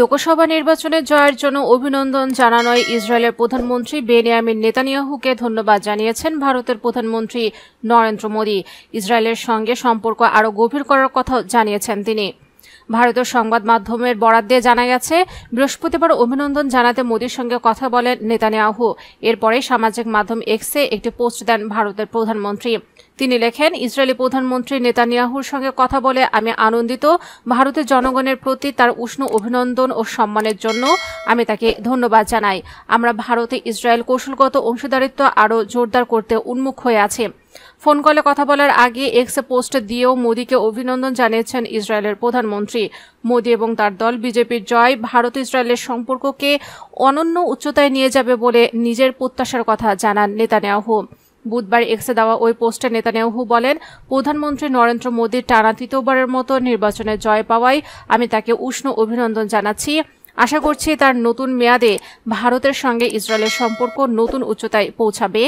লোকসভা নির্বাচনে জয়ের জন্য অভিনন্দন জানানোয় ইসরায়েলের প্রধানমন্ত্রী বেনিয়ামিন নেতানিয়াহুকে ধন্যবাদ জানিয়েছেন ভারতের প্রধানমন্ত্রী নরেন্দ্র মোদী। ইসরায়েলের সঙ্গে সম্পর্ক আরও গভীর করার কথাও জানিয়েছেন তিনি। ভারতীয় সংবাদ মাধ্যমের বরাত দিয়ে জানা গেছে, বৃহস্পতিবার অভিনন্দন জানাতে মোদীর সঙ্গে কথা বলেন নেতানিয়াহু। এরপরে সামাজিক মাধ্যম এক্সে একটি পোস্ট দেন ভারতের প্রধানমন্ত্রী। তিনি লেখেন, ইসরায়েলি প্রধানমন্ত্রী নেতানিয়াহুর সঙ্গে কথা বলে আমি আনন্দিত। ভারতের জনগণের প্রতি তার উষ্ণ অভিনন্দন ও সম্মানের জন্য আমি তাকে ধন্যবাদ জানাই। আমরা ভারতে ইসরায়েল কৌশলগত অংশীদারিত্ব আরও জোরদার করতে উন্মুখ হয়ে আছে। ফোন কলে কথা বলার আগে এক্সে পোস্ট দিয়েও মোদীকে অভিনন্দন জানিয়েছেন ইসরায়েলের প্রধানমন্ত্রী। মোদী এবং তার দল বিজেপির জয় ভারত ইসরায়েলের সম্পর্ককে অনন্য উচ্চতায় নিয়ে যাবে বলে নিজের প্রত্যাশার কথা জানান নেতানিয়াহু। বুধবার এক্সে দেওয়া ওই পোস্টে নেতানিয়াহু বলেন, প্রধানমন্ত্রী নরেন্দ্র মোদীর টানা তৃতীয়বারের মতো নির্বাচনে জয় পাওয়ায় আমি তাকে উষ্ণ অভিনন্দন জানাচ্ছি। আশা করছি তার নতুন মেয়াদে ভারতের সঙ্গে ইসরায়েলের সম্পর্ক নতুন উচ্চতায় পৌঁছাবে।